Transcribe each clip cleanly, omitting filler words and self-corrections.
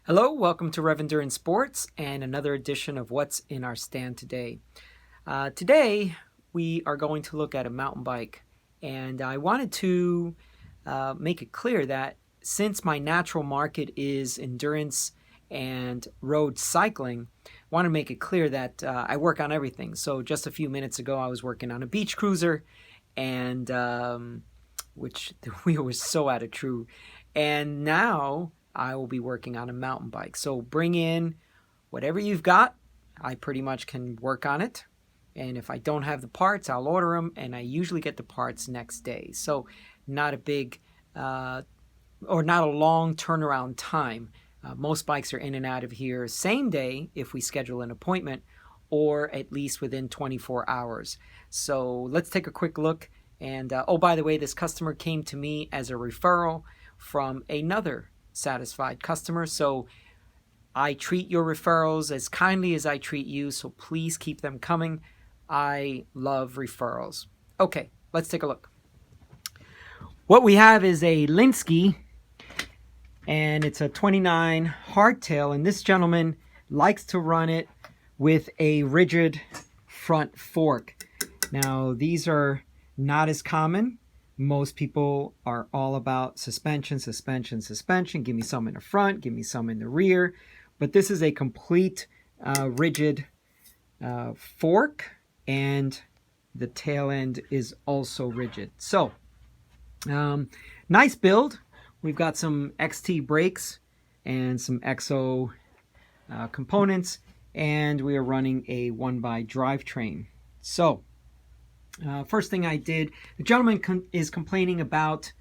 Hello, welcome to Rev Endurance Sports and another edition of What's in Our Stand Today. Today, we are going to look at a mountain bike, and I wanted to make it clear that since my natural market is endurance and road cycling, I want to make it clear that I work on everything. So just a few minutes ago, I was working on a beach cruiser, and which the wheel was so out of true. And now I will be working on a mountain bike. So bring in whatever you've got. I pretty much can work on it. And if I don't have the parts, I'll order them, and I usually get the parts next day. So not a big or not a long turnaround time. Most bikes are in and out of here same day if we schedule an appointment, or at least within 24 hours. So let's take a quick look. And oh, by the way, this customer came to me as a referral from another satisfied customer. So I treat your referrals as kindly as I treat you, so please keep them coming. I love referrals. Okay, let's take a look. What we have is a Lynskey, and it's a 29 hardtail, and this gentleman likes to run it with a rigid front fork. Now, these are not as common. Most people are all about suspension, suspension, suspension. Give me some in the front, give me some in the rear. But this is a complete rigid fork, and the tail end is also rigid. So, nice build. We've got some XT brakes and some XO components, and we are running a 1x drivetrain. So, first thing I did, the gentleman is complaining about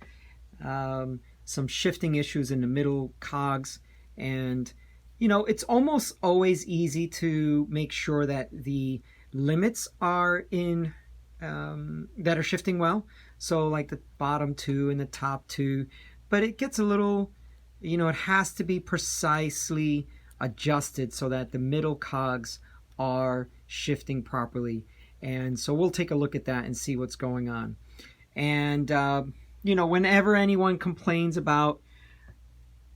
some shifting issues in the middle cogs, and you know, it's almost always easy to make sure that the limits are in that are shifting well. So like the bottom two and the top two, but it gets a little, you know, it has to be precisely adjusted so that the middle cogs are shifting properly. And so we'll take a look at that and see what's going on. And, you know, whenever anyone complains about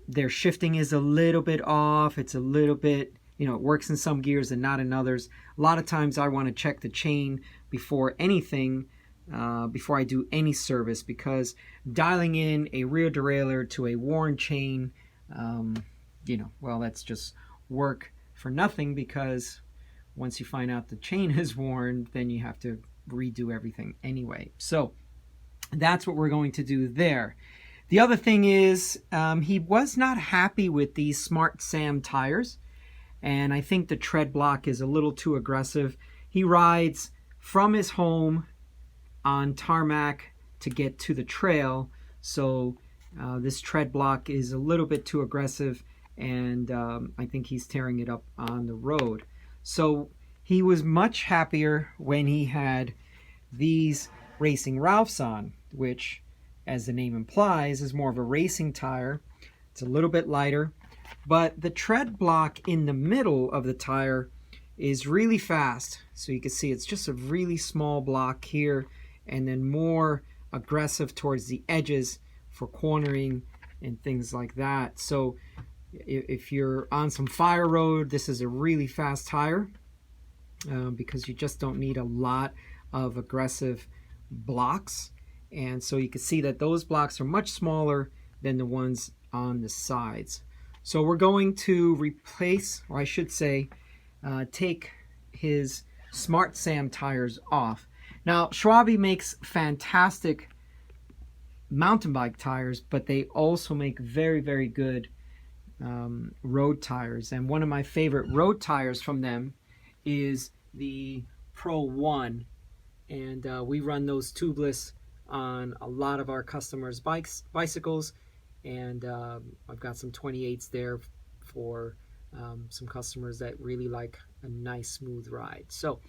their shifting is a little bit off, it's a little bit, you know, it works in some gears and not in others. A lot of times I want to check the chain before anything, before I do any service, because dialing in a rear derailleur to a worn chain, you know, well, that's just work for nothing, because once you find out the chain is worn, then you have to redo everything anyway. So that's what we're going to do there. The other thing is he was not happy with these Smart Sam tires, and I think the tread block is a little too aggressive. He rides from his home on tarmac to get to the trail, so this tread block is a little bit too aggressive, and I think he's tearing it up on the road. So he was much happier when he had these Racing Ralphs on, which, as the name implies, is more of a racing tire. It's a little bit lighter, but the tread block in the middle of the tire is really fast. So you can see it's just a really small block here, and then more aggressive towards the edges for cornering and things like that. So if you're on some fire road, this is a really fast tire, because you just don't need a lot of aggressive blocks. And so you can see that those blocks are much smaller than the ones on the sides. So we're going to replace, or I should say, take his Smart Sam tires off. Now, Schwalbe makes fantastic mountain bike tires, but they also make very, very good road tires. And one of my favorite road tires from them is the Pro 1. And we run those tubeless on a lot of our customers' bicycles, and I've got some 28s there for some customers that really like a nice smooth ride. So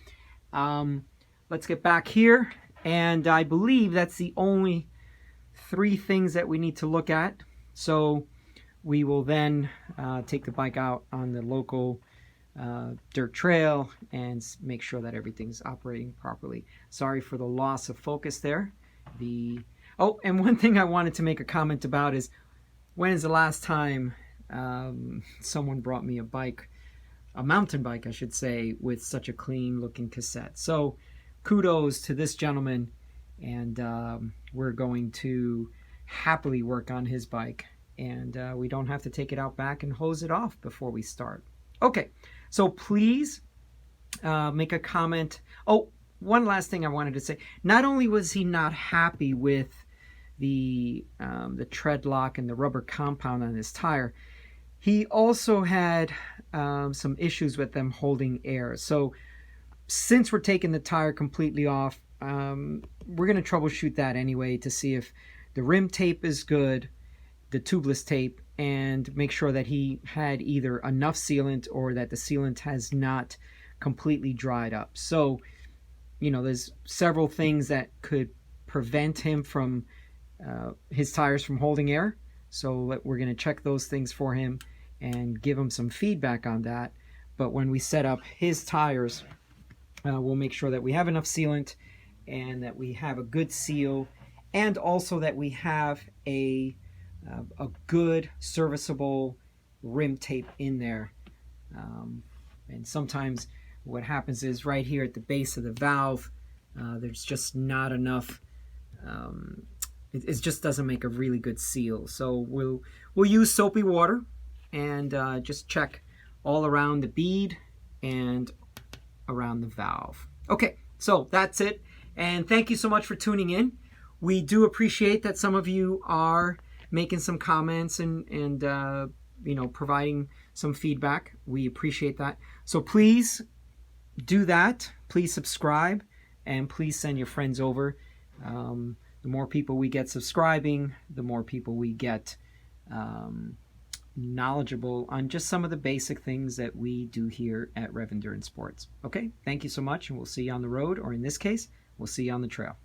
let's get back here, and I believe that's the only three things that we need to look at. So we will then take the bike out on the local dirt trail and make sure that everything's operating properly. Sorry for the loss of focus there. Oh, and one thing I wanted to make a comment about is, when is the last time someone brought me a mountain bike, I should say, with such a clean looking cassette. So kudos to this gentleman, and we're going to happily work on his bike, and we don't have to take it out back and hose it off before we start. Okay, so please make a comment. Oh, one last thing I wanted to say. Not only was he not happy with the tread lock and the rubber compound on his tire, he also had some issues with them holding air. So since we're taking the tire completely off, we're going to troubleshoot that anyway to see if the rim tape is good, the tubeless tape, and make sure that he had either enough sealant or that the sealant has not completely dried up. So, you know, there's several things that could prevent him from his tires from holding air. So we're going to check those things for him and give him some feedback on that. But when we set up his tires, we'll make sure that we have enough sealant and that we have a good seal, and also that we have a good serviceable rim tape in there. And sometimes what happens is right here at the base of the valve, there's just not enough. It just doesn't make a really good seal. So we'll use soapy water and just check all around the bead and around the valve. Okay, so that's it. And thank you so much for tuning in. We do appreciate that some of you are making some comments and you know, providing some feedback. We appreciate that. So please do that. Please subscribe, and please send your friends over. The more people we get subscribing, the more people we get knowledgeable on just some of the basic things that we do here at Rev Endurance Sports. Okay, thank you so much, and we'll see you on the road, or in this case, we'll see you on the trail.